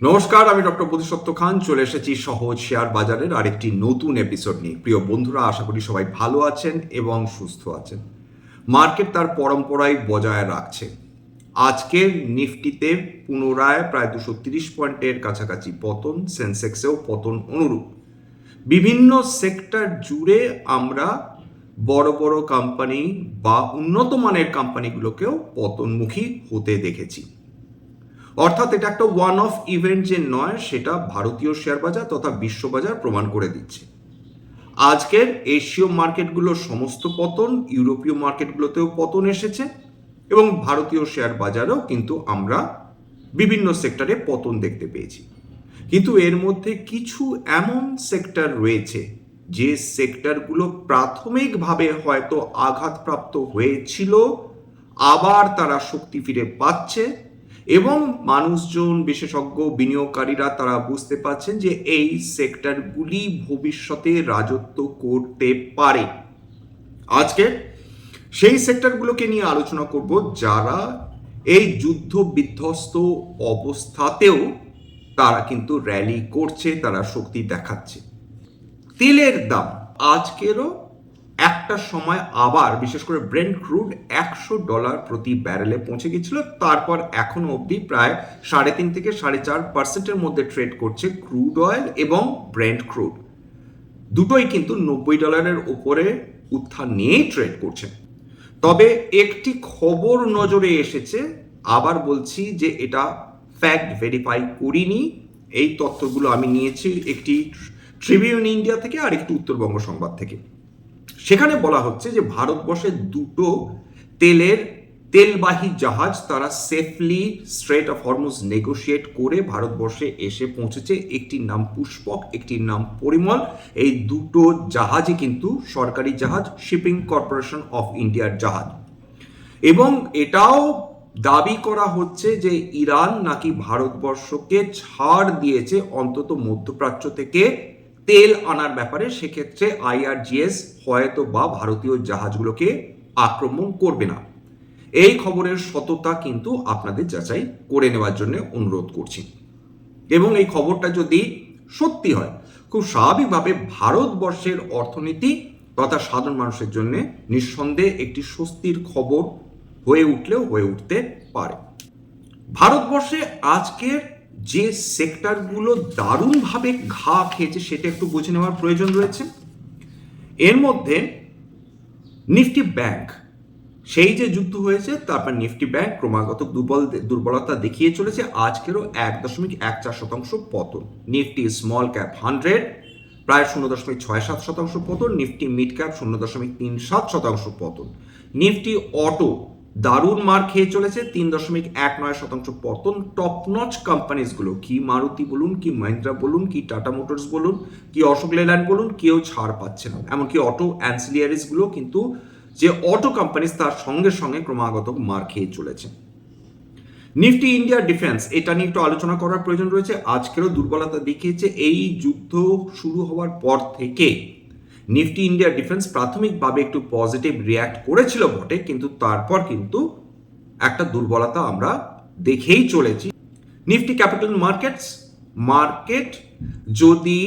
নমস্কার, আমি ডক্টর বোধিসত্ত্ব খান চলে এসেছি সহজ শেয়ার বাজারের আরেকটি নতুন এপিসোড নিয়ে। প্রিয় বন্ধুরা, আশা করি সবাই ভালো আছেন এবং সুস্থ আছেন। মার্কেট তার পরম্পরায় বজায় রাখছে। আজকের নিফটিতে পুনরায় প্রায় 230 পয়েন্টের কাছাকাছি পতন, সেন্সেক্সেও পতন অনুরূপ। বিভিন্ন সেক্টর জুড়ে আমরা বড় বড় কোম্পানি বা উন্নত মানের কোম্পানিগুলোকেও পতনমুখী হতে দেখেছি। অর্থাৎ এটা একটা ওয়ান অফ ইভেন্ট যে নয়, সেটা ভারতীয় শেয়ার বাজার তথা বিশ্ববাজার প্রমাণ করে দিচ্ছে। আজকের এশীয় মার্কেটগুলোর সমস্ত পতন, ইউরোপীয় মার্কেটগুলোতেও পতন এসেছে এবং ভারতীয় শেয়ার বাজারেও কিন্তু আমরা বিভিন্ন সেক্টরে পতন দেখতে পেয়েছি। কিন্তু এর মধ্যে কিছু এমন সেক্টর রয়েছে যে সেক্টরগুলো প্রাথমিকভাবে হয়তো আঘাতপ্রাপ্ত হয়েছিল, আবার তারা শক্তি ফিরে পাচ্ছে এবং মানুষজন, বিশেষজ্ঞ, বিনিয়োগকারীরা তারা বুঝতে পারছেন যে এই সেক্টরগুলি ভবিষ্যতে রাজত্ব করতে পারে। আজকে সেই সেক্টরগুলোকে নিয়ে আলোচনা করব যারা এই যুদ্ধ বিধ্বস্ত অবস্থাতেও তারা কিন্তু র্যালি করছে, তারা শক্তি দেখাচ্ছে। তেলের দাম আজকেরও একটা সময় আবার, বিশেষ করে ব্রেন্ট ক্রুড $100 প্রতি ব্যারেলে পৌঁছে গেছিল। তারপর এখনো অবধি প্রায় 3.5 থেকে 4.5% মধ্যে ট্রেড করছে ক্রুড অয়েল এবং ব্রেন্ট ক্রুড। দুটোই কিন্তু $90 উপরে উত্থান নিয়েই ট্রেড করছে। তবে একটি খবর নজরে এসেছে, আবার বলছি যে এটা ফ্যাক্ট ভেরিফাই করিনি, এই তথ্যগুলো আমি নিয়েছি একটি ট্রিবিউন ইন্ডিয়া থেকে আর একটি উত্তরবঙ্গ সংবাদ থেকে। সেখানে বলা হচ্ছে যে ভারতবর্ষের দুটো তেলবাহী জাহাজ তারা safely strait of Hormuz negotiate করে ভারতবর্ষে এসে পৌঁছেছে। একটির নাম পুষ্পক, একটির নাম পরিমল। এই দুটো জাহাজই কিন্তু সরকারি জাহাজ, শিপিং কর্পোরেশন অফ ইন্ডিয়ার জাহাজ। এবং এটাও দাবি করা হচ্ছে যে ইরান নাকি ভারতবর্ষকে ছাড় দিয়েছে অন্তত মধ্যপ্রাচ্য থেকে তেল আনার ব্যাপারে। সেক্ষেত্রে IRGS হয়তো বা ভারতীয় জাহাজগুলোকে আক্রমণ করবে না। এই খবরের সততা কিন্তু আপনাদের যাচাই করে নেওয়ার জন্য অনুরোধ করছি। এবং এই খবরটা যদি সত্যি হয়, খুব স্বাভাবিকভাবে ভারতবর্ষের অর্থনীতি তথা সাধারণ মানুষের জন্য নিঃসন্দেহে একটি স্বস্তির খবর হয়ে উঠতে পারে। ভারতবর্ষে আজকের যে সেক্টরগুলো দারুণভাবে ঘা খেয়েছে সেটা একটু বুঝে নেওয়ার প্রয়োজন রয়েছে। এর মধ্যে নিফটি ব্যাংক, সেই যে যুদ্ধ হয়েছে তারপর নিফটি ব্যাংক ক্রমাগত দুর্বলতা দেখিয়ে চলেছে। আজকেরও 1.14% পতন। নিফটি স্মল ক্যাপ 100 প্রায় 0.67% পতন। নিফটি মিড ক্যাপ 0.37% পতন। নিফটি অটো দারুণ মার খেয়ে চলেছে, 3.19% পতন। টপ নচ কোম্পানিজগুলো, কি মারুতি বলুন, কি মহিন্দ্রা বলুন, কি টাটা মোটরস বলুন, কি অশোক লেল্যান্ড বলুন, কেউ ছাড় পাচ্ছে না। এমনকি অটো অ্যান্সিলিয়ারিসগুলো কিন্তু যে অটো কোম্পানিজ তার সঙ্গে সঙ্গে ক্রমাগত মার খেয়ে চলেছে। নিফটি ইন্ডিয়া ডিফেন্স, এটা নিয়ে একটু আলোচনা করার প্রয়োজন রয়েছে। আজকেরও দুর্বলতা দেখিয়েছে। এই যুদ্ধ শুরু হওয়ার পর থেকে নিফটি ইন্ডিয়া ডিফেন্স প্রাথমিকভাবে একটু পজিটিভ রিয়্যাক্ট করেছিল বটে, কিন্তু তারপর কিন্তু একটা দুর্বলতা আমরা দেখেই চলেছি। নিফটি ক্যাপিটাল মার্কেট যদি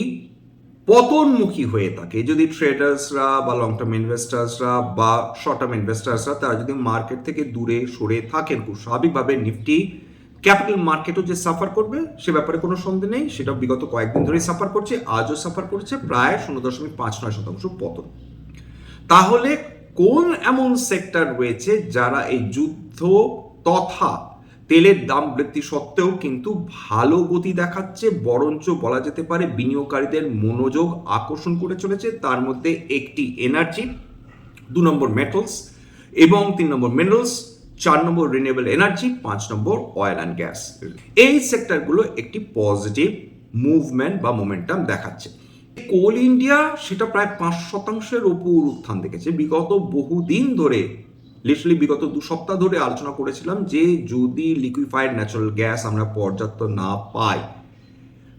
পতনমুখী হয়ে থাকে, যদি ট্রেডার্সরা বা লং টার্ম ইনভেস্টার্সরা বা শর্ট টার্ম ইনভেস্টার্সরা তারা যদি মার্কেট থেকে দূরে সরে থাকেন, খুব স্বাভাবিকভাবে নিফটি ক্যাপিটাল মার্কেটও যে সাফার করবে সে ব্যাপারে কোনো সন্দেহ নেই। সেটা বিগত কয়েকদিন ধরেই সাফার করছে, আজও সাফার করছে, প্রায় 0.59% পতন। তাহলে কোন এমন সেক্টর রয়েছে যারা এই যুদ্ধ তথা তেলের দাম বৃদ্ধি সত্ত্বেও কিন্তু ভালো গতি দেখাচ্ছে, বরঞ্চ বলা যেতে পারে বিনিয়োগকারীদের মনোযোগ আকর্ষণ করে চলেছে? তার মধ্যে একটি এনার্জি, 2 নম্বর মেটালস এবং 3 নম্বর মিনারেলস, 4 নম্বর রিনিউয়েবল এনার্জি, 5 নম্বর অয়েল অ্যান্ড গ্যাস। এই সেক্টরগুলো একটি পজিটিভ মুভমেন্ট বা মোমেন্টাম দেখাচ্ছে। কোল ইন্ডিয়া সেটা প্রায় 5% উপর উত্থান দেখেছে। বিগত বহুদিন ধরে, লিটারালি বিগত 2 সপ্তাহ ধরে আলোচনা করেছিলাম যে যদি লিকুইফাইড ন্যাচারাল গ্যাস আমরা পর্যাপ্ত না পাই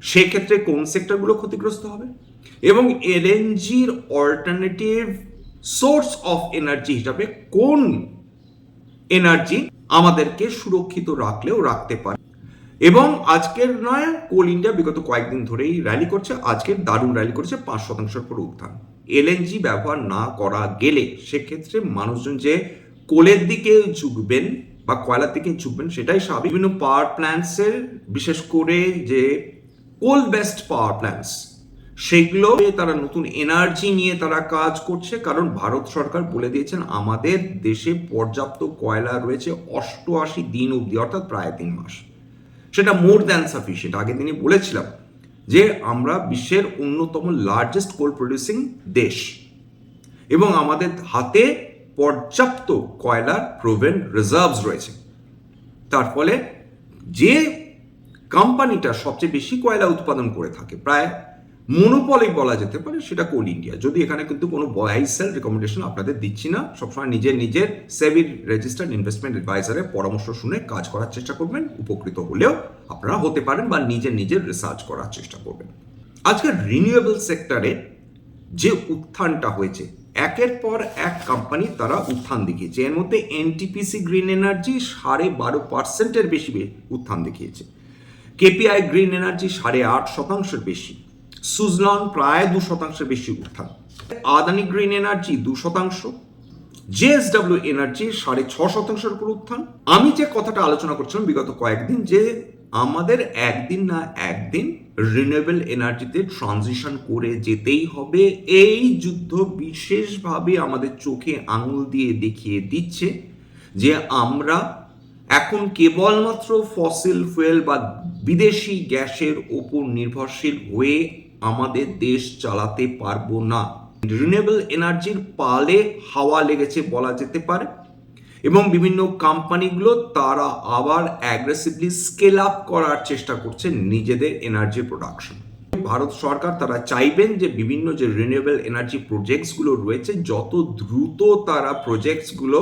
সেক্ষেত্রে কোন সেক্টরগুলো ক্ষতিগ্রস্ত হবে এবং এলএনজির অল্টারনেটিভ সোর্স অফ এনার্জি হিসাবে কোন এনার্জি আমাদেরকে সুরক্ষিত রাখলেও রাখতে পারে। এবং আজকের নয়, কোল ইন্ডিয়া বিগত কয়েকদিন ধরেই র্যালি করছে, আজকের দারুণ র্যালি করেছে, 5% করে উত্থান। এলএনজি ব্যবহার না করা গেলে সেক্ষেত্রে মানুষজন যে কোলের দিকে ঝুঁকবেন বা কয়লার দিকে ঝুঁকবেন সেটাই স্বাভাবিক। বিভিন্ন পাওয়ার প্ল্যান্টসের, বিশেষ করে যে কোল বেসড পাওয়ার প্ল্যান্টস, সেগুলো তারা নতুন এনার্জি নিয়ে তারা কাজ করছে, কারণ ভারত সরকার বলে দিয়েছেন আমাদের দেশে পর্যাপ্ত কয়লা রয়েছে 88 দিন অবধি, অর্থাৎ প্রায় 3 মাস। সেটা মোর দ্যান সাফিসিয়েন্ট। আগের দিনই বলেছিলাম যে আমরা বিশ্বের অন্যতম লার্জেস্ট কোল প্রডিউসিং দেশ এবং আমাদের হাতে পর্যাপ্ত কয়লার প্রোভেন রিজার্ভস রয়েছে। তার ফলে যে কোম্পানিটা সবচেয়ে বেশি কয়লা উৎপাদন করে থাকে, প্রায় মনোপলি বলা যেতে পারে, সেটা কোল ইন্ডিয়া। যদি এখানে কিন্তু কোনো বাই সেল রেকমেন্ডেশন আপনাদের দিচ্ছি না, সবসময় নিজের সেবির রেজিস্টার্ড ইনভেস্টমেন্ট অ্যাডভাইজারের পরামর্শ শুনে কাজ করার চেষ্টা করবেন। উপকৃত হলেও আপনারা হতে পারেন বা নিজের রিসার্চ করার চেষ্টা করবেন। আজকে রিনিউয়েবল সেক্টরে যে উত্থানটা হয়েছে, একের পর এক কোম্পানি তারা উত্থান দেখিয়েছে। এর মধ্যে এনটিপিসি গ্রিন এনার্জি 12.5% বেশি উত্থান দেখিয়েছে, কেপিআই গ্রিন এনার্জি 8.5% বেশি, সুজলন প্রায় 2% বেশি উত্থান, Adani green energy 2%, JSW energy 6.5% উপর উত্থান। আমি যে কথাটা আলোচনা করছিলাম বিগত কয়েকদিন, যে আমাদের একদিন না একদিন রিনিউয়েবল এনার্জিতে ট্রানজিশন করে যেতেই হবে। এই যুদ্ধ বিশেষভাবে আমাদের চোখে আঙুল দিয়ে দেখিয়ে দিচ্ছে যে আমরা এখন কেবলমাত্র ফসিল ফুয়েল বা বিদেশি গ্যাসের ওপর নির্ভরশীল হয়ে আমাদের দেশ চালাতে পারবো না। রিনিউয়েবল এনার্জির পালে হাওয়া লেগেছে বলা যেতে পারে, এবং বিভিন্ন কোম্পানিগুলো তারা আবার অ্যাগ্রেসিভলি স্কেল আপ করার চেষ্টা করছে নিজেদের এনার্জি প্রোডাকশন। ভারত সরকার তারা চাইবেন যে বিভিন্ন যে রিনিউয়েবল এনার্জি প্রজেক্টসগুলো রয়েছে যত দ্রুত তারা প্রজেক্টসগুলো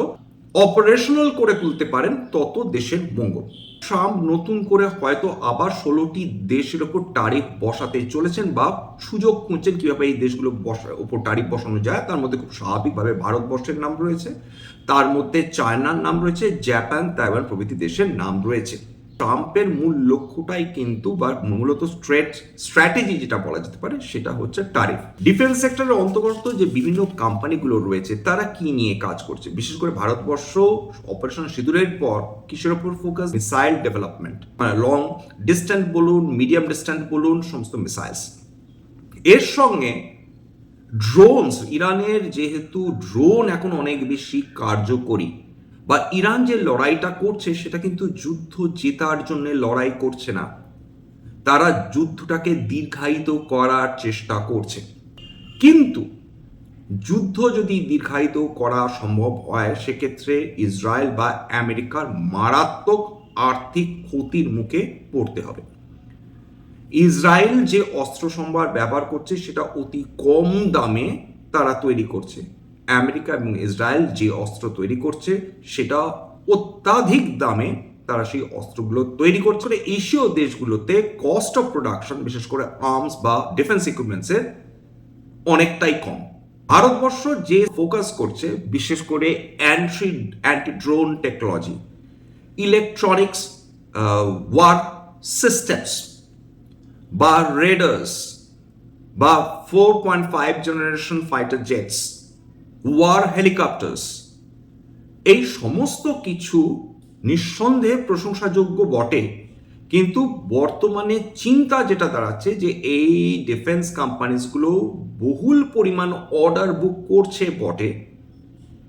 অপারেশনাল করে তুলতে পারেন তত দেশের মঙ্গল। ট্রাম্প নতুন করে হয়তো আবার 16টি দেশের ওপর ট্যারিফ বসাতে চলেছেন বা সুযোগ খুঁজছেন কিভাবে এই দেশগুলো ওপর ট্যারিফ বসানো যায়। তার মধ্যে খুব স্বাভাবিকভাবে ভারতবর্ষের নাম রয়েছে, তার মধ্যে চায়নার নাম রয়েছে, জাপান, তাইওয়ান প্রভৃতি দেশের নাম রয়েছে। ট্রাম্পের মূল লক্ষ্যটাই কিন্তু বা মূলত স্ট্র্যাটেজি যেটা বলা যেতে পারে সেটা হচ্ছে ট্যারিফ। ডিফেন্স সেক্টরের অন্তর্গত যে বিভিন্ন কোম্পানিগুলো রয়েছে তারা কি নিয়ে কাজ করছে, বিশেষ করে ভারতবর্ষ অপারেশন সিঁদুরের পর কিসের ওপর ফোকাস? মিসাইল ডেভেলপমেন্ট, মানে লং ডিস্ট্যান্স বলুন, মিডিয়াম ডিস্ট্যান্স বলুন, সমস্ত মিসাইলস। এর সঙ্গে ড্রোনস, ইরানের যেহেতু ড্রোন এখন অনেক বেশি কার্যকরী, বা ইরান যে লড়াইটা করছে সেটা কিন্তু যুদ্ধ জেতার জন্য লড়াই করছে না, তারা যুদ্ধটাকে দীর্ঘায়িত করার চেষ্টা করছে। কিন্তু যুদ্ধ যদি দীর্ঘায়িত করা সম্ভব হয় সেক্ষেত্রে ইসরায়েল বা আমেরিকার মারাত্মক আর্থিক ক্ষতির মুখে পড়তে হবে। ইসরায়েল যে অস্ত্র সম্ভার ব্যবহার করছে সেটা অতি কম দামে তারা তৈরি করছে, আমেরিকা এবং ইসরায়েল যে অস্ত্র তৈরি করছে সেটা অত্যাধিক দামে তারা সেই অস্ত্রগুলো তৈরি করছে। এশীয় দেশগুলোতে কস্ট অফ প্রোডাকশন, বিশেষ করে আর্মস বা ডিফেন্স ইকুইপমেন্টসের অনেকটাই কম। ভারতবর্ষ যে ফোকাস করছে বিশেষ করে anti drone technology, electronics war systems বা রেডার্স বা 4.5 generation fighter jets, war helicopters, এই সমস্ত কিছু নিঃসন্দেহে প্রশংসাযোগ্য বটে। কিন্তু বর্তমানে চিন্তা যেটা দাঁড়াচ্ছে যে এই ডিফেন্স কোম্পানিজগুলো বহুল পরিমাণ অর্ডার বুক করছে বটে,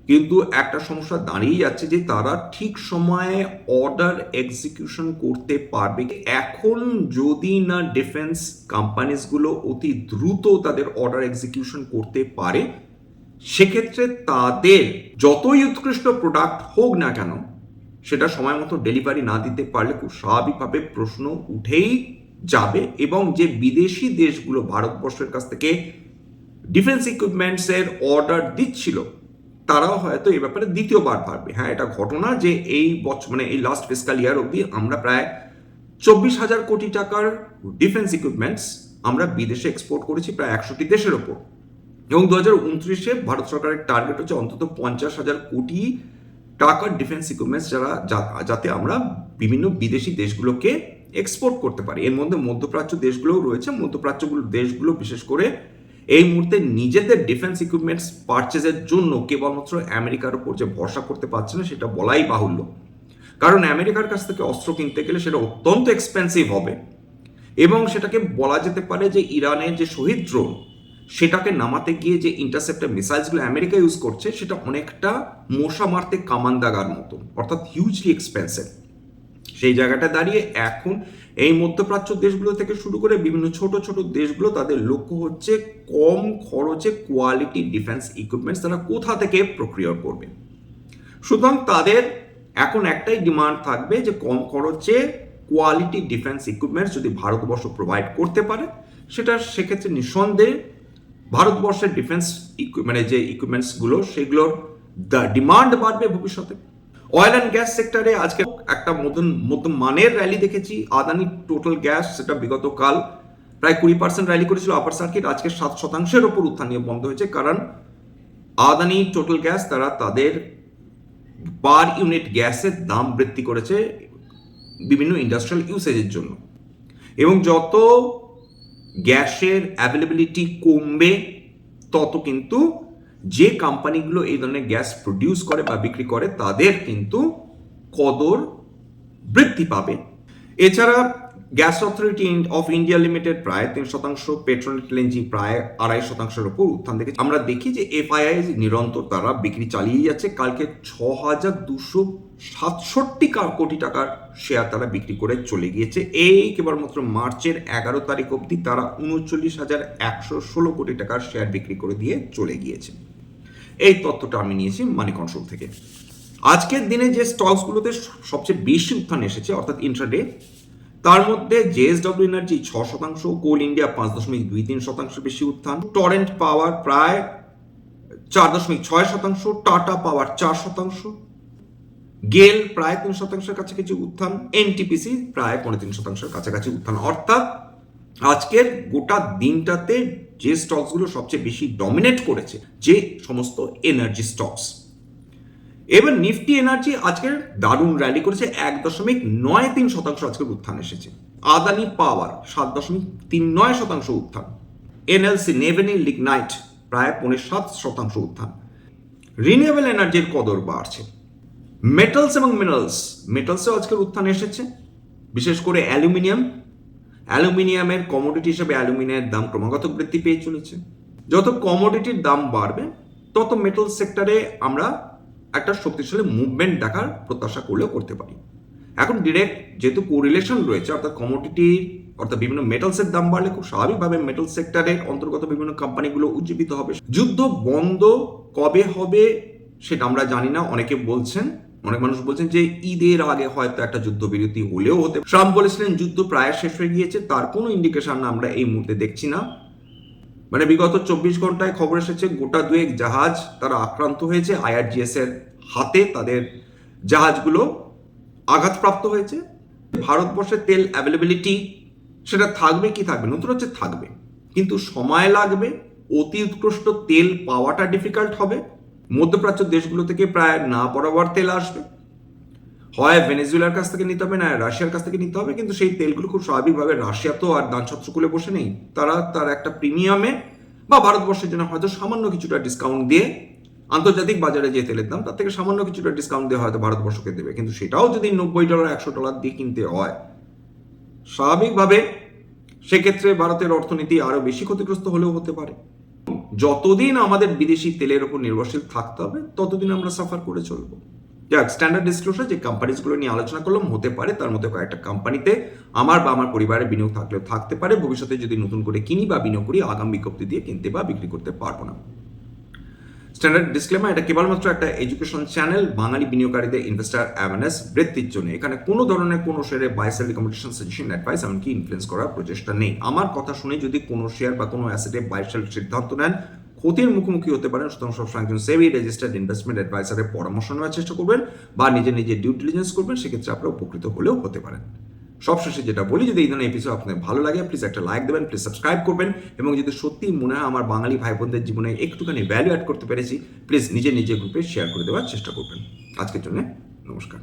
কিন্তু একটা সমস্যা দাঁড়িয়ে যাচ্ছে যে তারা ঠিক সময়ে অর্ডার এক্সিকিউশন করতে পারবে। এখন যদি না ডিফেন্স কোম্পানিজগুলো অতি দ্রুত তাদের অর্ডার এক্সিকিউশন করতে পারে, সেক্ষেত্রে তাদের যতই উৎকৃষ্ট প্রোডাক্ট হোক না কেন সেটা সময় মতো ডেলিভারি না দিতে পারলে খুব স্বাভাবিকভাবে প্রশ্ন উঠেই যাবে, এবং যে বিদেশি দেশগুলো ভারতবর্ষের কাছ থেকে ডিফেন্স ইকুইপমেন্টসের অর্ডার দিচ্ছিল তারাও হয়তো এই ব্যাপারে দ্বিতীয়বার ভাববে। হ্যাঁ, এটা ঘটনা যে এই বছর মানে এই লাস্ট ফিসকাল ইয়ার অবধি আমরা প্রায় 24,000 কোটি টাকার ডিফেন্স ইকুইপমেন্টস আমরা বিদেশে এক্সপোর্ট করেছি প্রায় 100টি দেশের ওপর, এবং 2029-এ ভারত সরকারের টার্গেট হচ্ছে অন্তত 50,000 কোটি টাকার ডিফেন্স ইকুইপমেন্টস যাতে আমরা বিভিন্ন বিদেশি দেশগুলোকে এক্সপোর্ট করতে পারে। এর মধ্যে মধ্যপ্রাচ্য দেশগুলোও রয়েছে। মধ্যপ্রাচ্যগুলো দেশগুলো বিশেষ করে এই মুহূর্তে নিজেদের ডিফেন্স ইকুইপমেন্টস পারচেজের জন্য কেবলমাত্র আমেরিকার উপর যে ভরসা করতে পারছে না সেটা বলাই বাহুল্য। কারণ আমেরিকার কাছ থেকে অস্ত্র কিনতে গেলে সেটা অত্যন্ত এক্সপেন্সিভ হবে, এবং সেটাকে বলা যেতে পারে যে ইরানের যে শহীদ ড্রোন সেটাকে নামাতে গিয়ে যে ইন্টারসেপ্টর মিসাইলসগুলো আমেরিকা ইউজ করছে সেটা অনেকটা মশা মারতে কামান দাগার মতো, অর্থাৎ হিউজলি এক্সপেন্সিভ। সেই জায়গাটা দাঁড়িয়ে এখন এই মধ্যপ্রাচ্য দেশগুলো থেকে শুরু করে বিভিন্ন ছোট ছোট দেশগুলো তাদের লক্ষ্য হচ্ছে কম খরচে কোয়ালিটি ডিফেন্স ইকুইপমেন্টস তারা কোথা থেকে প্রক্রিয়া করবে। সুতরাং তাদের এখন একটাই ডিমান্ড থাকবে যে কম খরচে কোয়ালিটি ডিফেন্স ইকুইপমেন্টস যদি ভারতবর্ষ প্রোভাইড করতে পারে, সেটা সেক্ষেত্রে নিঃসন্দেহে ভারতবর্ষের ডিফেন্স মানে যে ইকুইপমেন্টসগুলো সেগুলোর ডিমান্ড বাড়বে ভবিষ্যতে। অয়েল অ্যান্ড গ্যাস সেক্টরে আজকে একটা মধ্যম মানের র্যালি দেখেছি। আদানি টোটাল গ্যাস সেটা বিগত কাল প্রায় 20% র্যালি করেছিল আপার সার্কিট, আজকে 7% ওপর উত্থান নিয়ে বন্ধ হয়েছে। কারণ আদানি টোটাল গ্যাস তারা তাদের পার ইউনিট গ্যাসের দাম বৃদ্ধি করেছে বিভিন্ন ইন্ডাস্ট্রিয়াল ইউসেজের জন্য, এবং যত গ্যাসের অ্যাভেলেবিলিটি কমবে তত কিন্তু যে কোম্পানিগুলো এই ধরনের গ্যাস প্রডিউস করে বা বিক্রি করে তাদের কিন্তু কদর বৃদ্ধি পাবে। এছাড়া gas authority of India limited প্রায় 3%, পেট্রোনেট এলএনজি প্রায় 2.5%-এর উপর উত্থান দেখেছে। আমরা দেখি যে এফআইআই নিরন্তর তারা বিক্রি চালিয়ে যাচ্ছে। কালকে 6,267 কোটি টাকার শেয়ার তারা বিক্রি করে চলে গিয়েছে। এই কেবলমাত্র মার্চের 11 তারিখ অবধি তারা 39,116 কোটি টাকার শেয়ার বিক্রি করে দিয়ে চলে গিয়েছে। এই তথ্যটা আমি নিয়েছি মানি কন্ট্রোল থেকে। আজকের দিনে যে স্টকসগুলোতে সবচেয়ে বেশি উত্থান এসেছে অর্থাৎ ইন্ট্রাডে, তার মধ্যে জেএসডব্লিউ এনার্জি 6%, কোল ইন্ডিয়া 5.23% বেশি উত্থান, টরেন্ট পাওয়ার প্রায় 4.6%, টাটা পাওয়ার 4%, গেল প্রায় 3% কাছাকাছি উত্থান, এনটিপিসি প্রায় 3.5% কাছাকাছি উত্থান। অর্থাৎ আজকের গোটা দিনটাতে যে স্টকসগুলো সবচেয়ে বেশি ডমিনেট করেছে যে সমস্ত এনার্জি স্টকস। এবার নিফটি এনার্জি আজকের দারুণ র্যালি করেছে, 1.93% আজকের উত্থান এসেছে। আদানি পাওয়ার 7.39% উত্থান, এনএলসি নেভেনি লিগনাইট প্রায় 7.5% উত্থান। রিনিউয়েবল এনার্জির কদর বাড়ছে। মেটালস এবং মেটালসেও আজকের উত্থান এসেছে, বিশেষ করে অ্যালুমিনিয়ামের কমোডিটি হিসেবে অ্যালুমিনিয়ামের দাম ক্রমাগত বৃদ্ধি পেয়ে চলেছে। যত কমোডিটির দাম বাড়বে তত মেটাল সেক্টরে আমরা একটা শক্তিশালী মুভমেন্ট দেখার প্রত্যাশা করলেও করতে পারি। এখন ডিরেক্ট যেহেতু কোরিলেশন রয়েছে, অর্থাৎ কমোডিটির অর্থাৎ বিভিন্ন মেটালসের দাম বাড়লে খুব স্বাভাবিকভাবে মেটাল সেক্টরের অন্তর্গত বিভিন্ন কোম্পানিগুলো উজ্জীবিত হবে। যুদ্ধ বন্ধ কবে হবে সেটা আমরা জানি না। অনেক মানুষ বলছেন যে ঈদের আগে হয়তো একটা যুদ্ধবিরতি হলেও হতে। ট্রাম্প বলেছিলেন যুদ্ধ প্রায় শেষ হয়ে গিয়েছে, তার কোনো ইন্ডিকেশন আমরা এই মুহূর্তে দেখছি না। মানে বিগত 24 ঘন্টায় খবর এসেছে গোটা দুয়েক জাহাজ তারা আক্রান্ত হয়েছে, আইআরজিএস এর হাতে তাদের জাহাজগুলো আঘাতপ্রাপ্ত হয়েছে। ভারতবর্ষের তেল অ্যাভেলেবিলিটি সেটা থাকবে কি থাকবে, নতুন হচ্ছে থাকবে, কিন্তু সময় লাগবে। অতি উৎকৃষ্ট তেল পাওয়াটা ডিফিকাল্ট হবে। মধ্যপ্রাচ্য দেশগুলো থেকে প্রায় না বরাবর তেল আসবে, হয় ভেনেজুয়েলার কাছ থেকে নিতে হবে না রাশিয়ার কাছ থেকে নিতে হবে। কিন্তু সেই তেলগুলো খুব স্বাভাবিকভাবে রাশিয়া তো আর দানছত্র খুলে বসে নেই, তারা তার একটা প্রিমিয়ামে বা ভারতবর্ষের জন্য হয়তো সামান্য কিছুটা ডিসকাউন্ট দিয়ে আন্তর্জাতিক বাজারে যে তেলের দাম তার থেকে সামান্য কিছুটা ডিসকাউন্ট দিয়ে হয়তো ভারতবর্ষকে দেবে। কিন্তু সেটাও যদি $90 $100 দিয়ে কিনতে হয়, স্বাভাবিকভাবে সেক্ষেত্রে ভারতের অর্থনীতি আরো বেশি ক্ষতিগ্রস্ত হলেও হতে পারে। যতদিন আমাদের বিদেশি তেলের উপর নির্ভরশীল থাকতে হবে ততদিন আমরা সাফার করে চলবো। যাক, স্ট্যান্ডার্ড ডিসক্লোজার যে কোম্পানিজগুলো নিয়ে আলোচনা করলাম, হতে পারে তার মধ্যে কয়েকটা কোম্পানিতে আমার বা আমার পরিবারের বিনিয়োগ থাকলেও থাকতে পারে। ভবিষ্যতে যদি নতুন করে কিনি বা বিনিয়োগ করি, আগাম বিজ্ঞপ্তি দিয়ে কিনতে বা বিক্রি করতে পারবো না। স্ট্যান্ডার্ড ডিসক্লেমার, এটা কেবলমাত্র একটা এডুকেশন চ্যানেল, বাঙালি বিনিয়োগকারীদের ইনভেস্টার অ্যাওয়ারনেস বৃদ্ধির জন্য। এখানে কোনো ধরনের কোনো শেয়ারে buy sell recommendation, suggestion, advice এমনকি ইনফ্লুয়েন্স করার প্রচেষ্টা নেই। আমার কথা শুনে যদি কোনো শেয়ার বা কোনো অ্যাসেটে বাই সেল সিদ্ধান্ত নেন, ক্ষতির মুখোমুখি হতে পারেন। সুতরাং সবসময় একজন সেবি রেজিস্টার্ড ইনভেস্টমেন্ট অ্যাডভাইসারের পরামর্শ নেওয়ার চেষ্টা করবেন বা নিজে ডিউ ডিলিজেন্স করবেন, সেক্ষেত্রে আপনারা উপকৃত হলেও হতে পারেন। সবশেষে যেটা বলি, যদি এই ধরনের এপিসোড আপনাদের ভালো লাগে প্লিজ একটা লাইক দেবেন, প্লিজ সাবস্ক্রাইব করবেন, এবং যদি সত্যিই মনে হয় আমার বাঙালি ভাই বোনদের জীবনে একটুখানি ভ্যালু অ্যাড করতে পেরেছি, প্লিজ নিজে গ্রুপে শেয়ার করে দেওয়ার চেষ্টা করবেন। আজকের জন্য নমস্কার।